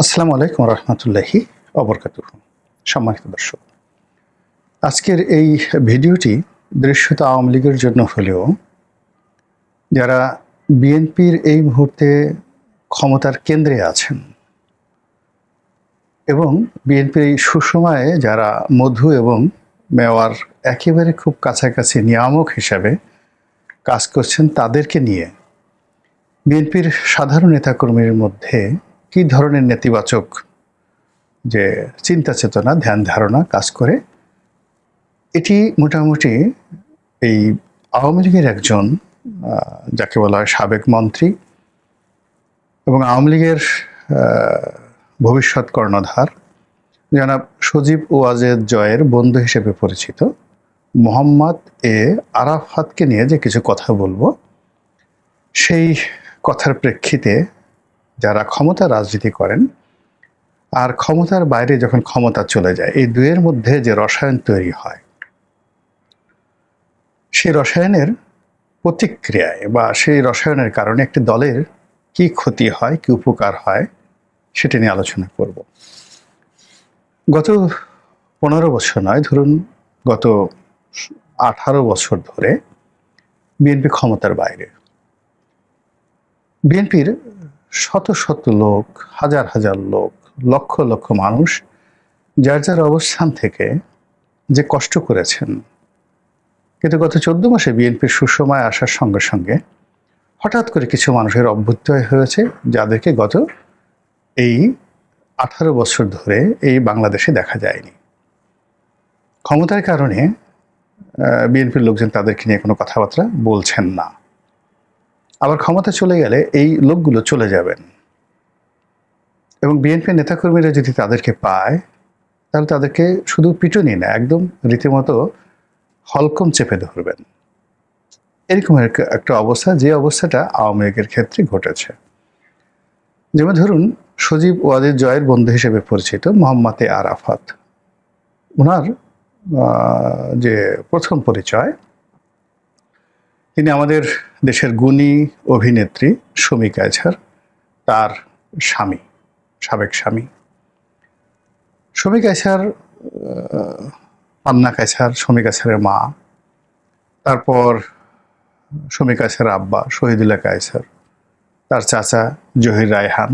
আসসালামু আলাইকুম রহমতুল্লাহি অবরকাতুহ। সম্মানিত দর্শক, আজকের এই ভিডিওটি দৃশ্যত আওয়ামী লীগের জন্য হলেও যারা বিএনপির এই মুহূর্তে ক্ষমতার কেন্দ্রে আছেন এবং বিএনপির এই সুসময়ে যারা মধু এবং মেওয়ার একেবারে খুব কাছাকাছি নিয়ামক হিসাবে কাজ করছেন, তাদেরকে নিয়ে বিএনপির সাধারণ নেতাকর্মীর মধ্যে কী ধরনের নেতিবাচক যে চিন্তা চেতনা, ধ্যান ধারণা কাজ করে, এটি মোটামুটি এই আওয়ামী লীগের একজন যাকে বলা হয় সাবেক মন্ত্রী এবং আওয়ামী লীগের ভবিষ্যৎ কর্ণধার জনাব সজীব ওয়াজেদ জয়ের বন্ধু হিসেবে পরিচিত মোহাম্মদ এ আরাফাতকে নিয়ে যে কিছু কথা বলবো, সেই কথার প্রেক্ষিতে যারা ক্ষমতা রাজনীতি করেন আর ক্ষমতার বাইরে যখন ক্ষমতা চলে যায়, এই দুয়ের মধ্যে যে রসায়ন তৈরি হয়, সেই রসায়নের প্রতিক্রিয়ায় বা সেই রসায়নের কারণে একটি দলের কি ক্ষতি হয়, কি উপকার হয়, সেটা নিয়ে আলোচনা করব। গত 15 বছর নয়, ধরুন গত 18 বছর ধরে বিএনপি ক্ষমতার বাইরে। বিএনপির শত শত লোক, হাজার হাজার লোক, লক্ষ লক্ষ মানুষ যার যার অবস্থান থেকে যে কষ্ট করেছেন, কিন্তু গত 14 মাসে বিএনপির সুসময় আসার সঙ্গে সঙ্গে হঠাৎ করে কিছু মানুষের অভ্যুদয় হয়েছে, যাদেরকে গত এই 18 বছর ধরে এই বাংলাদেশে দেখা যায়নি। ক্ষমতার কারণে বিএনপির লোকজন তাদেরকে নিয়ে কোনো কথাবার্তা বলছেন না। আবার ক্ষমতা চলে গেলে এই লোকগুলো চলে যাবেন এবং বিএনপির নেতাকর্মীরা যদি তাদেরকে পায়, তাহলে তাদেরকে শুধু পিটুনি না, একদম রীতিমতো হলকম চেপে ধরবেন। এরকম একটা অবস্থা, যে অবস্থাটা আওয়ামী লীগের ক্ষেত্রে ঘটেছে। যেমন ধরুন, সজীব ওয়াজেদ জয়ের বন্ধু হিসেবে পরিচিত মোহাম্মদ এ আরাফাত, ওনার যে প্রথম পরিচয়, তিনি আমাদের দেশের গুণী অভিনেত্রী শমী কায়সার, তার স্বামী, সাবেক স্বামী। শমী কায়সার, পান্না কায়সার শমী কায়সারের মা, তারপর শমী কায়সারের আব্বা শহীদুল্লাহ কায়সার, তার চাচা জহির রায়হান,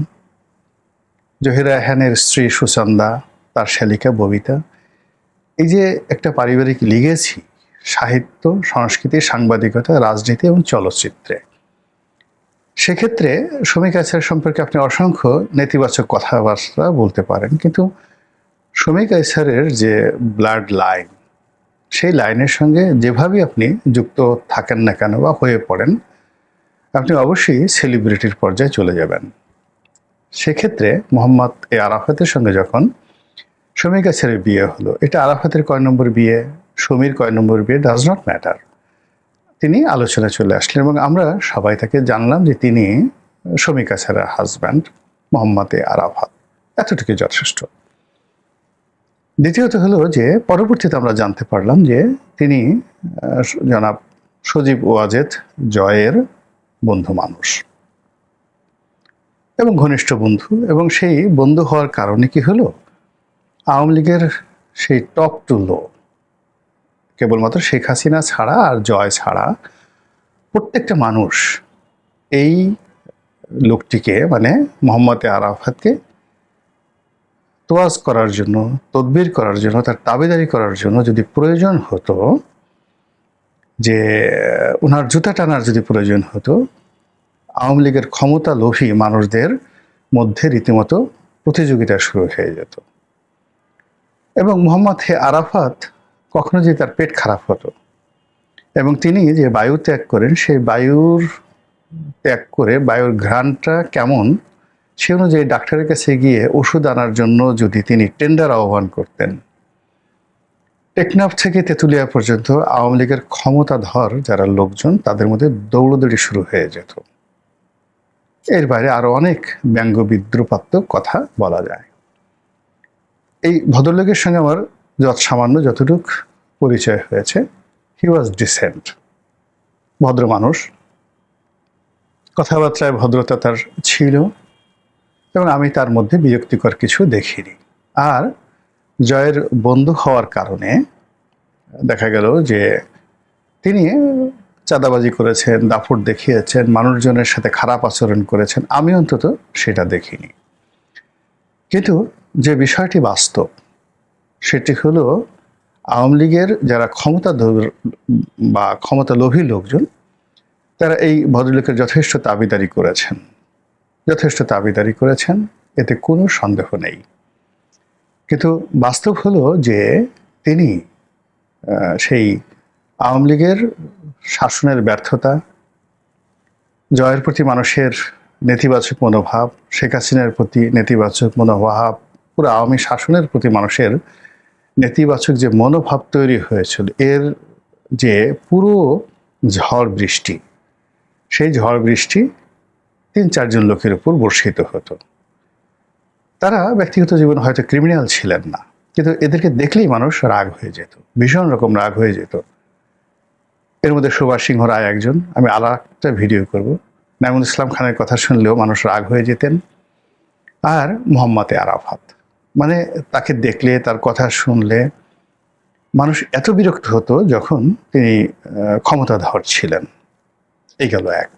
জহির রায়হানের স্ত্রী সুচন্দা, তার শালিকা ববিতা। এই যে একটা পারিবারিক লিগেছি সাহিত্য, সংস্কৃতি, সাংবাদিকতা, রাজনীতি এবং চলচ্চিত্রে, সেক্ষেত্রে শমী কায়সার সম্পর্কে আপনি অসংখ্য নেতিবাচক কথাবার্তা বলতে পারেন, কিন্তু শমী কায়সারের যে ব্লাড লাইন, সেই লাইনের সঙ্গে যেভাবে আপনি যুক্ত থাকেন না কেন বা হয়ে পড়েন, আপনি অবশ্যই সেলিব্রিটির পর্যায়ে চলে যাবেন। সেক্ষেত্রে মোহাম্মদ এ আরাফাতের সঙ্গে যখন শমী কায়সারের বিয়ে হলো, এটা আরাফাতের কয় নম্বর বিয়ে, শমীর কয় নম্বর বিয়ে, ডাজ নট ম্যাটার, তিনি আলোচনায় চলে আসলেন এবং আমরা সবাই তাকে জানলাম যে তিনি শমী কায়সারের হাজব্যান্ড মোহাম্মদ এ আরাফাত। এতটুকু যথেষ্ট। দ্বিতীয়ত হলো যে পরবর্তীতে আমরা জানতে পারলাম যে তিনি জনাব সজীব ওয়াজেদ জয়ের বন্ধু মানুষ এবং ঘনিষ্ঠ বন্ধু, এবং সেই বন্ধু হওয়ার কারণে কি হলো, আওয়ামী লীগের সেই টপ টু লো, কেবলমাত্র শেখ হাসিনা ছাড়া আর জয় ছাড়া প্রত্যেকটা মানুষ এই লোকটিকে, মানে মোহাম্মদ এ আরাফাতকে তোয়াজ করার জন্য, তদবির করার জন্য, তার দাবিদারি করার জন্য যদি প্রয়োজন হতো, যে ওনার জুতা টানার যদি প্রয়োজন হতো, আওয়ামী লীগের ক্ষমতা লোভী মানুষদের মধ্যে রীতিমতো প্রতিযোগিতা শুরু হয়ে যেত। এবং মোহাম্মদ হে আরাফাত কখনো যদি তার পেট খারাপ হতো এবং তিনি যে বায়ু ত্যাগ করেন, সেই বায়ুর ত্যাগ করে বায়ুর ঘ্রাণটা কেমন, সে অনুযায়ী ডাক্তারের কাছে গিয়ে ওষুধ আনার জন্য যদি তিনি টেন্ডার আহ্বান করতেন, টেকনাফ থেকে তেঁতুলিয়া পর্যন্ত আওয়ামী লীগের ক্ষমতাধর যারা লোকজন, তাদের মধ্যে দৌড়দৌড়ি শুরু হয়ে যেত। এর বাইরে আরো অনেক ব্যঙ্গ বিদ্রুপাত্মক কথা বলা যায়। এই ভদ্রলোকের সঙ্গে আমার সামান্য যতটুক পরিচয় হয়েছে, হি ওয়াজ ডিসেন্ট, ভদ্র মানুষ, কথাবার্তায় ভদ্রতা তার ছিল, এবং আমি তার মধ্যে বিরক্তিকর কিছু দেখিনি। আর জয়ের বন্ধু হওয়ার কারণে দেখা গেল যে তিনি চাঁদাবাজি করেছেন, দাপট দেখিয়েছেন, মানুষজনের সাথে খারাপ আচরণ করেছেন, আমি অন্তত সেটা দেখিনি। কিন্তু যে বিষয়টি বাস্তব সেটি হলো আওয়ামী লীগের যারা বা ক্ষমতা লোভী লোকজন, তারা এই ভদ্রলোকের যথেষ্ট দাবিদারি করেছেন, এতে কোনো সন্দেহ নেই। কিন্তু বাস্তব হলো যে তিনি সেই আওয়ামী লীগের শাসনের ব্যর্থতা, জয়ের প্রতি মানুষের নেতিবাচক মনোভাব, শেখ হাসিনার প্রতি নেতিবাচক মনোভাব, পুরো আওয়ামী শাসনের প্রতি মানুষের নেতিবাচক যে মনোভাব তৈরি হয়েছিল, এর যে পুরো ঝড় বৃষ্টি, সেই ঝড় বৃষ্টি ৩-৪ জন লোকের উপর বর্ষিত হতো। তারা ব্যক্তিগত জীবনে হয়তো ক্রিমিনাল ছিলেন না, কিন্তু এদেরকে দেখলেই মানুষ রাগ হয়ে যেত, ভীষণ রকম রাগ হয়ে যেত। এর মধ্যে সুভাষ সিংহ রায় একজন, আমি আরেকটা ভিডিও করব। নাঈমুল ইসলাম খানের কথা শুনলেও মানুষ রাগ হয়ে যেতেন। আর মোহাম্মদ আরাফাত, মানে তাকে দেখলে, তার কথা শুনলে মানুষ এত বিরক্ত হতো যখন তিনি ক্ষমতাধর ছিলেন। এই গেল এক।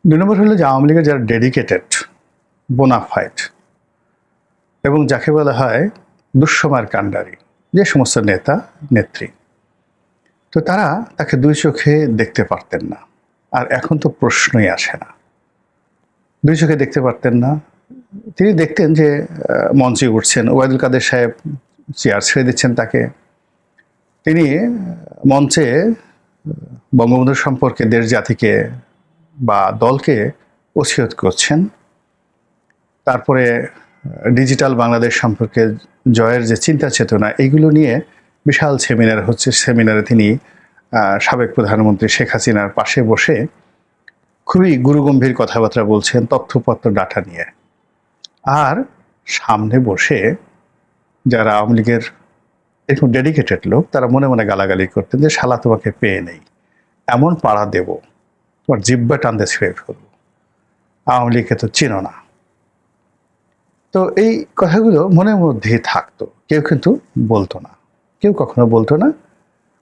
২ নম্বর হলো যে আওয়ামী লীগের যারা ডেডিকেটেড, বোনাফাইড এবং যাকে বলা হয় দুঃসময়ের কাণ্ডারি যে সমস্ত নেতা নেত্রী, তো তারা তাকে ২ চোখে দেখতে পারতেন না। আর এখন তো প্রশ্নই আসে না, ২ চোখে দেখতে পারতেন না। তিনি দেখতেন যে মঞ্চে উঠছেন, ওবায়দুল কাদের সাহেব চেয়ার ছেড়ে দিচ্ছেন তাকে, তিনি মঞ্চে বঙ্গবন্ধু সম্পর্কে দেশ জাতিকে বা দলকে ওসিয়ত করছেন। তারপরে ডিজিটাল বাংলাদেশ সম্পর্কে জয়ের যে চিন্তা চেতনা, এইগুলো নিয়ে বিশাল সেমিনার হচ্ছে। সেমিনারে তিনি সাবেক প্রধানমন্ত্রী শেখ হাসিনার পাশে বসে খুবই গুরুগম্ভীর কথাবার্তা বলছেন, তথ্যপত্র ডাটা নিয়ে। আর সামনে বসে যারা আওয়ামী লীগের এরকম ডেডিকেটেড লোক, তারা মনে মনে গালাগালি করতেন যে শালা তোমাকে পেয়ে নেই, এমন পাড়া দেব, তোমার জিব্বা টানতে ছেড়ে ফেলবো, আওয়ামী লীগকে তো চিনো না। তো এই কথাগুলো মনের মধ্যেই থাকতো, কেউ কিন্তু বলতো না, কেউ কখনো বলতো না।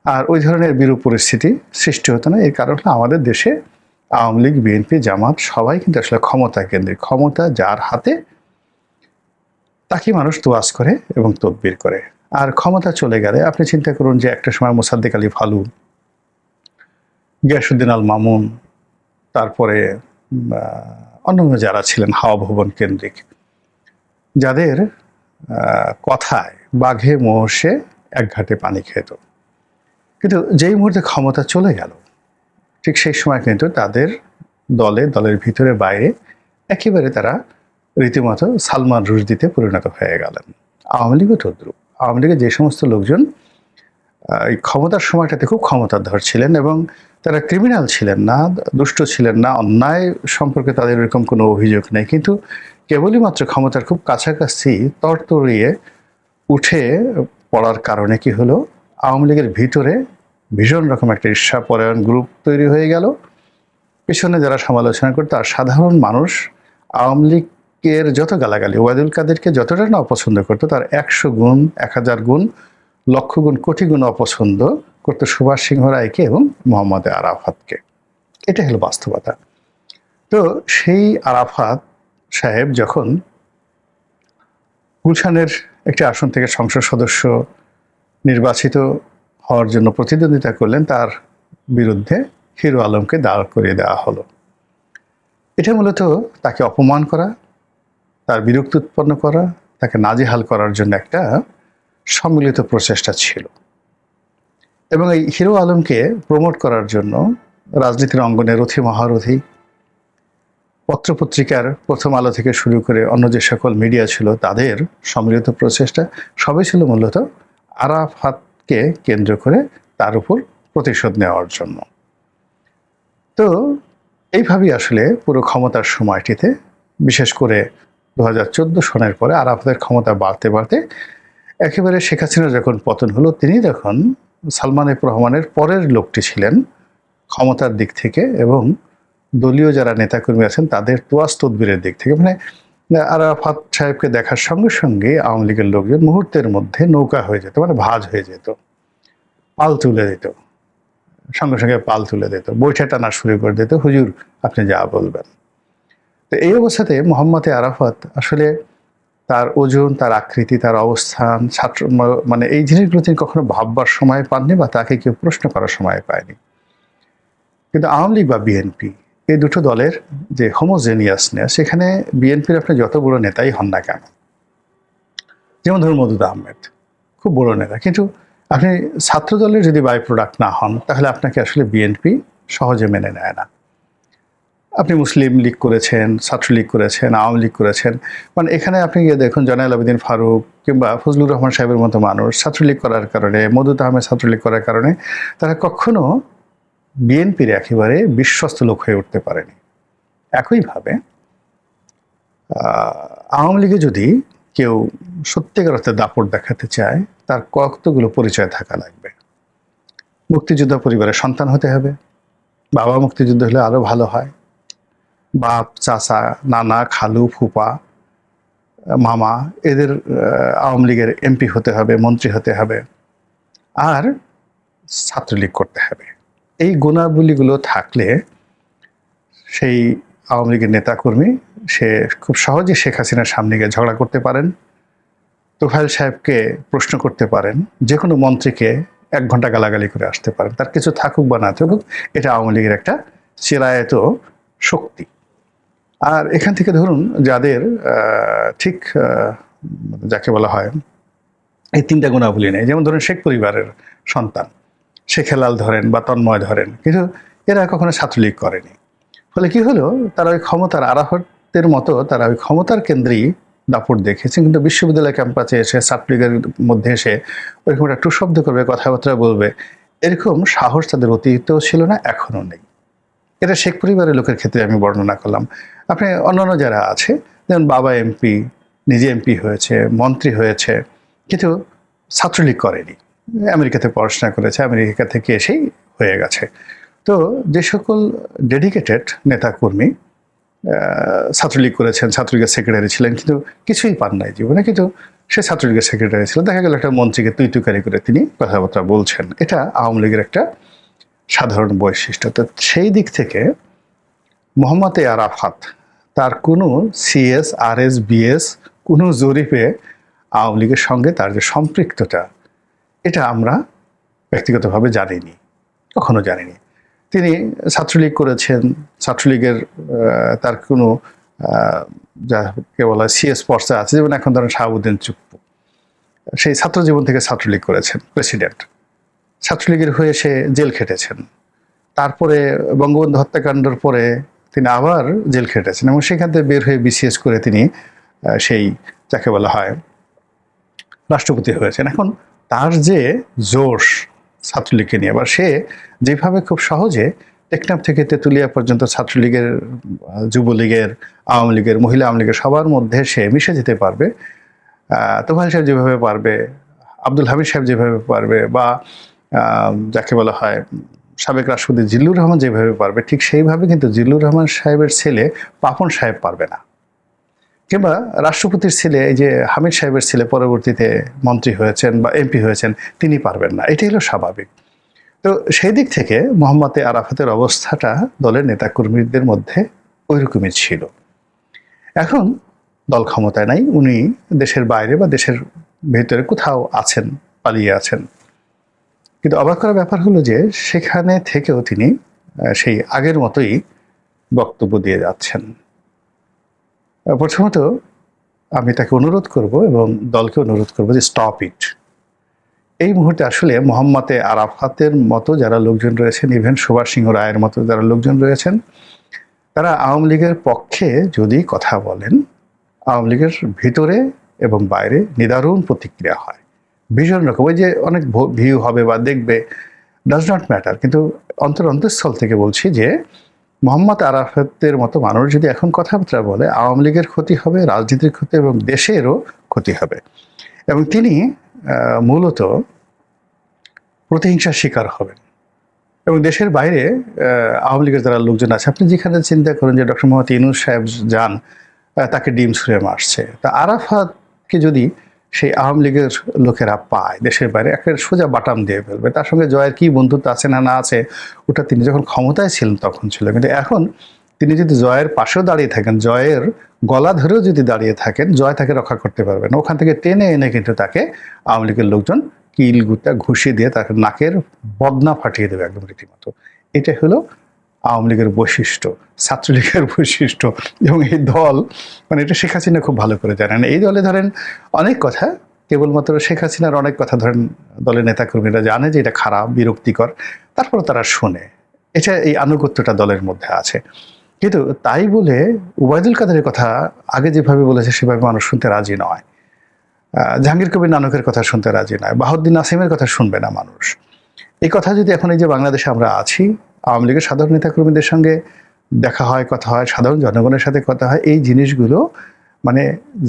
আর ওই ধরনের বিরূপ পরিস্থিতি সৃষ্টি হতো না। এর কারণ হলো আমাদের দেশে আওয়ামী লীগ, বিএনপি, জামাত সবাই কিন্তু আসলে ক্ষমতা কেন্দ্রিক। ক্ষমতা যার হাতে তাকে মানুষ তোয়াজ করে এবং তদবির করে। আর ক্ষমতা চলে গেলে আপনি চিন্তা করুন যে একটা সময় মোসাদ্দেক আলী ফালু, গিয়াসউদ্দিন আল মামুন, তারপরে অন্যান্য যারা ছিলেন হাওয়া ভবন কেন্দ্রিক, যাদের কথায় বাঘে মোষে এক ঘাটে পানি খেত, কিন্তু যেই মুহূর্তে ক্ষমতা চলে গেল ঠিক সেই সময় কিন্তু তাদের দলের ভিতরে বাইরে একেবারে তারা রীতিমতো সালমান রুশদিতে পরিণত হয়ে গেলেন। আওয়ামী লীগও তদ্রুপ। আওয়ামী লীগের যে সমস্ত লোকজন এই ক্ষমতার সময়টাতে খুব ক্ষমতাধর ছিলেন এবং তারা ক্রিমিনাল ছিলেন না, দুষ্ট ছিলেন না, অন্যায় সম্পর্কে তাদের এরকম কোনো অভিযোগ নেই, কিন্তু কেবলই মাত্র ক্ষমতার খুব কাছাকাছি তরতরিয়ে উঠে পড়ার কারণে কি হলো, আওয়ামী লীগের ভিতরে ভীষণ রকম একটা ঈর্ষাপরায়ণ গ্রুপ তৈরি হয়ে গেল। পিছনে যারা সমালোচনা করতো, আর সাধারণ মানুষ আওয়ামী লীগের যত গালাগালি, ওবায়দুল কাদেরকে যতটা না অপছন্দ করতো, তার ১০০ গুণ, ১০০০ গুণ, লক্ষ গুণ, কোটি গুণ অপছন্দ করতো সুভাষ সিংহ রায়কে এবং মোহাম্মদ আরাফাতকে। এটা হলো বাস্তবতা। তো সেই আরাফাত সাহেব যখন গুলশানের একটি আসন থেকে সংসদ সদস্য নির্বাচিত হওয়ার জন্য প্রতিদ্বন্দ্বিতা করলেন, তার বিরুদ্ধে হিরো আলমকে দাঁড় করিয়ে দেওয়া হলো। এটা মূলত তাকে অপমান করা, তার বিরক্তি উৎপন্ন করা, তাকে নাজেহাল করার জন্য একটা সম্মিলিত প্রচেষ্টা ছিল। এবং এই হিরো আলমকে প্রমোট করার জন্য রাজনীতির অঙ্গনে রথী মহারথী, পত্রপত্রিকার প্রথম আলো থেকে শুরু করে অন্য যে সকল মিডিয়া ছিল, তাদের সম্মিলিত প্রচেষ্টা সবই ছিল মূলত আরাফাতকে কেন্দ্র করে তার উপর প্রতিশোধ নেওয়ার জন্য। তো এইভাবেই আসলে পুরো ক্ষমতার সময়টিতে, বিশেষ করে ২০১৪ সনের পরে আরাফাতের ক্ষমতা বাড়তে বাড়তে একেবারে শেখ হাসিনা যখন পতন হলো, তিনি তখন সালমান এফ রহমানের পরের লোকটি ছিলেন ক্ষমতার দিক থেকে এবং দলীয় যারা নেতাকর্মী আছেন তাদের তোয়াজ তদবিরের দিক থেকে, মানে আরাফাত সাহেবকে দেখার সঙ্গে সঙ্গে আওয়ামী লীগের লোকজন মুহূর্তের মধ্যে নৌকা হয়ে যেত, মানে ভাঁজ হয়ে যেত, পাল তুলে দিত, সঙ্গে সঙ্গে পাল তুলে দিত, বৈঠা টানা শুরু করে দিত, হুজুর আপনি যা বলবেন। তো এই অবস্থাতে মোহাম্মদ আরাফাত আসলে তার ওজন, তার আকৃতি, তার অবস্থান, ছাত্র মানে এই জিনিসগুলো তিনি কখনো ভাববার সময় পাননি বা তাকে কেউ প্রশ্ন করার সময় পায়নি। কিন্তু আওয়ামী লীগ বা বিএনপি এই দুটো দলের যে হোমোজেনিয়াসনেস, সেখানে বিএনপির আপনি যত বড় নেতাই হন না কেন, যেমন ধরুন মওদুদ আহমেদ খুব বড় নেতা, কিন্তু আপনি ছাত্র দলের যদি বাই প্রোডাক্ট না হন তাহলে আপনাকে আসলে বিএনপি সহজে মেনে নেয় না। আপনি মুসলিম লীগ করেছেন, ছাত্রলীগ করেছেন, আওয়ামী লীগ করেছেন, মানে এখানে আপনি গিয়ে দেখুন জয়নাল আবেদিন ফারুক কিংবা ফজলুর রহমান সাহেবের মতো মানুষ ছাত্রলীগ করার কারণে, মওদুদ আহমেদ ছাত্রলীগ করার কারণে তারা কখনো বিএনপির একেবারে বিশ্বস্ত লোক হয়ে উঠতে পারেনি। একইভাবে আওয়ামী লীগে যদি কেউ সত্যিকার অর্থে দাপট দেখাতে চায় তার কতগুলো পরিচয় থাকা লাগবে। মুক্তিযোদ্ধা পরিবারের সন্তান হতে হবে, বাবা মুক্তিযুদ্ধ হলে আরো ভালো হয়, বাপ, চাচা, নানা, খালু, ফুপা, মামা এদের আওয়ামী লীগের এমপি হতে হবে, মন্ত্রী হতে হবে, আর ছাত্রলীগ করতে হবে। এই গুণাবলীগুলো থাকলে সেই আওয়ামী লীগের নেতাকর্মী সে খুব সহজেই শেখ হাসিনার সামনে গিয়ে ঝগড়া করতে পারেন, তোফায়েল সাহেবকে প্রশ্ন করতে পারেন, যে কোনো মন্ত্রীকে 1 ঘন্টা গালাগালি করে আসতে পারেন, তার কিছু থাকুক বা না থাকুক, এটা আওয়ামী লীগের একটা চিরায়ত শক্তি। আর এখান থেকে ধরুন যাদের ঠিক যাকে বলা হয় এই 3টা গুণাবলী নেই, যেমন ধরুন শেখ পরিবারের সন্তান শেখ হেলাল ধরেন বা তন্ময় ধরেন, কিন্তু এরা কখনো ছাত্রলীগ করেনি। ফলে কি হলো, তারা ওই ক্ষমতার আরাফতের মতো তারা ওই ক্ষমতার কেন্দ্রেই দাপট দেখেছেন, কিন্তু বিশ্ববিদ্যালয় ক্যাম্পাসে এসে ছাত্রলীগের মধ্যে এসে ওইরকম একটা টুশব্দ করবে, কথাবার্তা বলবে, এরকম সাহস তাদের অতীতেও ছিল না, এখনো নেই। এটা শেখ পরিবারের লোকের ক্ষেত্রে আমি বর্ণনা করলাম। আপনি অন্যান্য যারা আছে, যেমন বাবা এমপি, নিজে এমপি হয়েছে, মন্ত্রী হয়েছে, কিন্তু ছাত্রলীগ করেনি, আমেরিকাতে পড়াশোনা করেছে, আমেরিকা থেকে এসেই হয়ে গেছে। তো যে সকল ডেডিকেটেড নেতাকর্মী ছাত্রলীগ করেছেন, ছাত্রলীগের সেক্রেটারি ছিলেন, কিন্তু কিছুই পান নাই জীবনে, কিন্তু সে ছাত্রলীগের সেক্রেটারি ছিল, দেখা গেল একটা মন্ত্রীকে তুইতুকারি করে তিনি কথাবার্তা বলছেন। এটা আওয়ামী লীগের একটা সাধারণ বৈশিষ্ট্য। তো সেই দিক থেকে মোহাম্মদ আরাফাত তার কোনো সিএস, আরএস, বিএস কোনো জরিপে আওয়ামী লীগের সঙ্গে তার যে সম্পৃক্ততা, এটা আমরা ব্যক্তিগতভাবে জানিনি, কখনো জানিনি। তিনি ছাত্রলীগ করেছেন, ছাত্রলীগের তার কোনো যাকে বলা হয় সিএস পর্চা আছে, যেমন এখন ধরেন শাহাবুদ্দিন চুপ্পু, সেই ছাত্র জীবন থেকে ছাত্রলীগ করেছেন, প্রেসিডেন্ট, ছাত্রলীগের হয়ে সে জেল খেটেছেন, তারপরে বঙ্গবন্ধু হত্যাকাণ্ডের পরে তিনি আবার জেল খেটেছেন এবং সেখান থেকে বের হয়ে বিসিএস করে তিনি সেই যাকে বলা হয় রাষ্ট্রপতি হয়েছেন। এখন তার যে জোশ ছাত্রলীগকে নিয়ে, আবার সে যেভাবে খুব সহজে টেকনাফ থেকে তেঁতুলিয়া পর্যন্ত ছাত্রলীগের, যুবলীগের, আওয়ামী লীগের, মহিলা আওয়ামী লীগের সবার মধ্যে সে মিশে যেতে পারবে, তোফায়েল সাহেব যেভাবে পারবে, আব্দুল হামিদ সাহেব যেভাবে পারবে, বা যাকে বলা হয় সাবেক রাষ্ট্রপতি জিল্লুর রহমান যেভাবে পারবে, ঠিক সেইভাবে কিন্তু জিল্লুর রহমান সাহেবের ছেলে পাপন সাহেব পারবে না, কিংবা রাষ্ট্রপতির ছেলে এই যে হামিদ সাহেবের ছেলে পরবর্তীতে মন্ত্রী হয়েছেন বা এমপি হয়েছেন, তিনি পারবেন না। এটাই হলো স্বাভাবিক। তো সেই দিক থেকে মোহাম্মদ আরাফাতের অবস্থাটা দলের নেতাকর্মীদের মধ্যে ওইরকমই ছিল। এখন দল ক্ষমতায় নাই, উনি দেশের বাইরে বা দেশের ভেতরে কোথাও আছেন, পালিয়ে আছেন। কিন্তু অবাক করার ব্যাপার হলো যে সেখানে থেকেও তিনি সেই আগের মতোই বক্তব্য দিয়ে যাচ্ছেন। প্রথমত আমি তাকে অনুরোধ করব এবং দলকে অনুরোধ করব যে স্টপ ইট। এই মুহূর্তে আসলে মোহাম্মদ আরাফাতের মতো যারা লোকজন রয়েছেন, ইভেন সুভাষ সিংহ রায়ের মতো যারা লোকজন রয়েছেন, তারা আওয়ামী লীগের পক্ষে যদি কথা বলেন, আওয়ামী লীগের ভিতরে এবং বাইরে নিদারুণ প্রতিক্রিয়া হয়, ভীষণ রকম। ওই যে অনেক ভিউ হবে বা দেখবে, ডাজ নট ম্যাটার, কিন্তু অন্তঃস্থল থেকে বলছি যে মোহাম্মদ আরাফাতের মতো মানুষ যদি এখন কথাবার্তা বলে, আওয়ামী লীগের ক্ষতি হবে, রাজনীতির ক্ষতি এবং দেশেরও ক্ষতি হবে। এবং তিনি মূলত প্রতিহিংসার শিকার হবেন। এবং দেশের বাইরে আওয়ামী লীগের যারা লোকজন আছে, আপনি যেখানে চিন্তা করেন যে ডক্টর মোহাম্মদ ইউনূস সাহেব যান, তাকে ডিম ছুঁড়ে মারছে, তা আরাফাতকে যদি সেই আওয়ামী লীগের লোকেরা পায় দেশের বাইরে, একটা সোজা বাটাম দিয়ে ফেলবে। তার সঙ্গে জয়ের কি বন্ধুত্ব আছে না না আছে ওটা তিনি যখন ক্ষমতায় ছিলেন তখন ছিল, কিন্তু এখন তিনি যদি জয়ের পাশেও দাঁড়িয়ে থাকেন, জয়ের গলা ধরেও যদি দাঁড়িয়ে থাকেন, জয় তাকে রক্ষা করতে পারবে না। ওখান থেকে টেনে এনে কিন্তু তাকে আওয়ামী লীগের লোকজন কিল গুতা ঘুষি দিয়ে তাকে নাকের বদনা ফাটিয়ে দেবে একদম রীতিমতো। এটা হলো আওয়ামী লীগের বৈশিষ্ট্য, ছাত্রলীগের বৈশিষ্ট্য। এবং এই দল, মানে এটা শেখ হাসিনা খুব ভালো করে জানেন। এই দলে ধরেন অনেক কথা, কেবলমাত্র শেখ হাসিনার অনেক কথা ধরেন দলের নেতাকর্মীরা জানে যে এটা খারাপ, বিরক্তিকর, তারপরে তারা শোনে। এটা এই আনুগত্যটা দলের মধ্যে আছে। কিন্তু তাই বলে ওবায়দুল কাদেরের কথা আগে যেভাবে বলেছে সেভাবে মানুষ শুনতে রাজি নয়। জাহাঙ্গীর কবির নানকের কথা শুনতে রাজি নয়, বাহাউদ্দিন নাসিমের কথা শুনবে না মানুষ। এই কথা যদি এখন এই যে বাংলাদেশে আমরা আছি, আওয়ামী লীগের সাধারণ নেতাকর্মীদের সঙ্গে দেখা হয়, কথা হয়, সাধারণ জনগণের সাথে কথা হয়, এই জিনিসগুলো মানে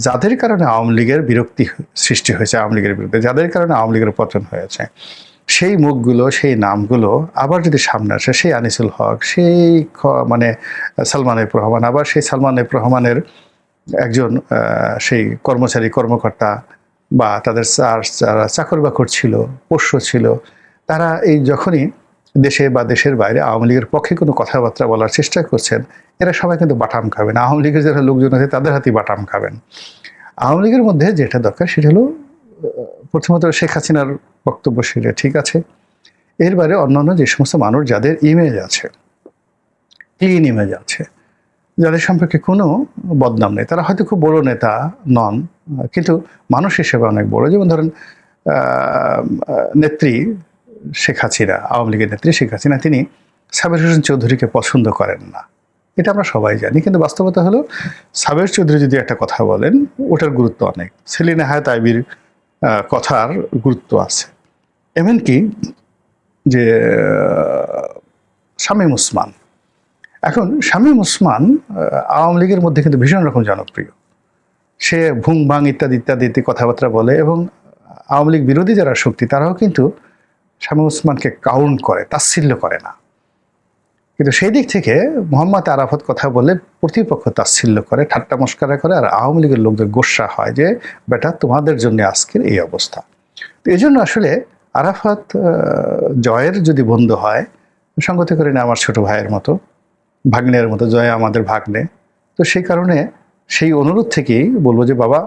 যাদের কারণে আওয়ামী লীগের বিরক্তি সৃষ্টি হয়েছে আওয়ামী লীগের বিরুদ্ধে, যাদের কারণে আওয়ামী লীগের পতন হয়েছে, সেই মুখগুলো, সেই নামগুলো আবার যদি সামনে আসে, সেই আনিসুল হক, সেই মানে সালমান এফ রহমান, আবার সেই সালমান এফ রহমানের একজন সেই কর্মচারী কর্মকর্তা বা তাদের যারা চাকর বাকর ছিল, পোষ্য ছিল, তারা এই যখনই দেশে বা দেশের বাইরে আওয়ামী লীগের পক্ষে কোনো কথাবার্তা বলার চেষ্টা করছেন, এরা সবাই কিন্তু বাটাম খাবেন। আওয়ামী লীগের যারা লোকজন আছে তাদের হাতেই বাটাম খাবেন। আওয়ামী লীগের মধ্যে যেটা দরকার সেটা হলো প্রথমত শেখ হাসিনার বক্তব্য সেটা ঠিক আছে, এর বাইরে অন্যান্য যে সমস্ত মানুষ যাদের ইমেজ আছে, ক্লিন ইমেজ আছে, যাদের সম্পর্কে কোনো বদনাম নেই, তারা হয়তো খুব বড় নেতা নন, কিন্তু মানুষ হিসেবে অনেক বড়। যেমন ধরেন নেত্রী শেখ হাসিনা, আওয়ামী লীগের নেত্রী শেখ হাসিনা, তিনি সাবের হোসেন চৌধুরীকে পছন্দ করেন না, এটা আমরা সবাই জানি। কিন্তু বাস্তবতা হলো সাবের চৌধুরী যদি একটা কথা বলেন, ওটার গুরুত্ব অনেক। সেলিনা হায়াত আইবির কথার গুরুত্ব আছে। এমনকি যে শামীম ওসমান, এখন শামীম ওসমান আওয়ামী লীগের মধ্যে কিন্তু ভীষণ রকম জনপ্রিয়। সে ভুং ভাং ইত্যাদি ইত্যাদি কথাবার্তা বলে, এবং আওয়ামী লীগ বিরোধী যারা শক্তি তারাও কিন্তু শামীম ওসমানকে কাউন্ট করে, তাচ্ছিল্য করে না। কিন্তু সেই দিক থেকে মোহাম্মদ আরাফাত কথা বলে প্রতিপক্ষ তাচ্ছিল্য করে, ঠাট্টা মস্করা করে, আর আওয়ামী লীগের লোকদের গোস্বা হয় যে বেটা তোমাদের জন্য আজকের এই অবস্থা। তো এই জন্য আসলে আরাফাত জয়ের যদি বন্ধু হয়, সঙ্গতি করে না আমার ছোট ভাইয়ের মতো, ভাগ্নের মতো, জয় আমাদের ভাগ্নে, তো সেই কারণে সেই অনুরোধ থেকেই বলবো যে বাবা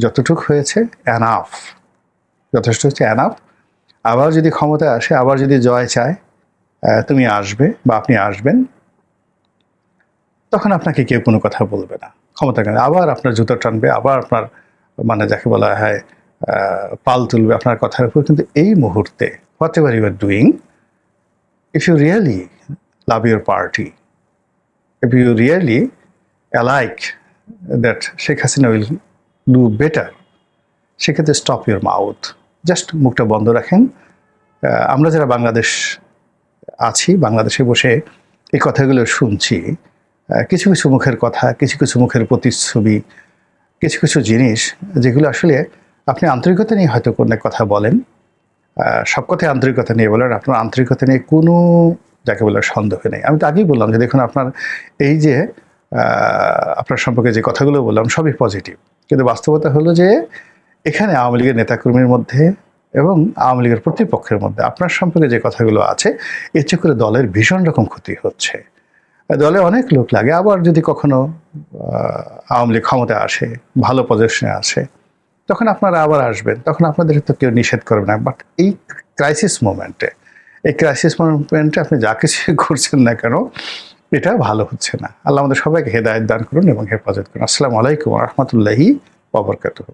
যতটুক হয়েছে এনাফ, যথেষ্ট হচ্ছে এনাফ। আবার যদি ক্ষমতায় আসে, আবার যদি জয় চায় তুমি আসবে বা আপনি আসবেন, তখন আপনাকে কেউ কোনো কথা বলবে না। ক্ষমতা কেন আবার আপনার জুতো টানবে, আবার আপনার মানে যাকে বলা হয় পাল তুলবে আপনার কথার উপর। কিন্তু এই মুহূর্তে whatever you are doing, if you really love your party, if you really like that Sheikh Hasina will do better, সেক্ষেত্রে স্টপ ইউর মাউথ, জাস্ট মুখটা বন্ধ রাখেন। আমরা যারা বাংলাদেশ আছি, বাংলাদেশে বসে এই কথাগুলো শুনছি, কিছু কিছু মুখের কথা, কিছু কিছু মুখের প্রতিচ্ছবি, কিছু কিছু জিনিস যেগুলো আসলে আপনি আন্তরিকতা নিয়ে হয়তো কোনো কথা বলেন, সব কথায় আন্তরিকতা নিয়ে বলেন, আপনার আন্তরিকতা নিয়ে কোনো যাকে বলার সন্দেহ নেই। আমি তো আগেই বললাম যে দেখুন আপনার এই যে আপনার সম্পর্কে যে কথাগুলো বললাম সবই পজিটিভ, কিন্তু বাস্তবতা হলো যে এখানে আওয়ামী লীগের নেতাকর্মীর মধ্যে এবং আওয়ামী লীগের প্রতিপক্ষের মধ্যে আপনার সম্পর্কে যে কথাগুলো আছে, এতে করে দলের ভীষণ রকম ক্ষতি হচ্ছে। দলে অনেক লোক লাগে, আবার যদি কখনো আওয়ামী লীগ ক্ষমতায় আসে, ভালো পজিশনে আসে, তখন আপনারা আবার আসবেন, তখন আপনাদের তো কেউ নিষেধ করবে না। বাট এই ক্রাইসিস মোমেন্টে, এই ক্রাইসিস মোমেন্টে আপনি যা কিছু করছেন না কেন, এটা ভালো হচ্ছে না। আল্লাহ আমাদের সবাইকে হেদায়েত দান করুন এবং হেফাজত করুন। আসসালামু আলাইকুম ওয়া রাহমাতুল্লাহি ওয়া বারাকাতুহু।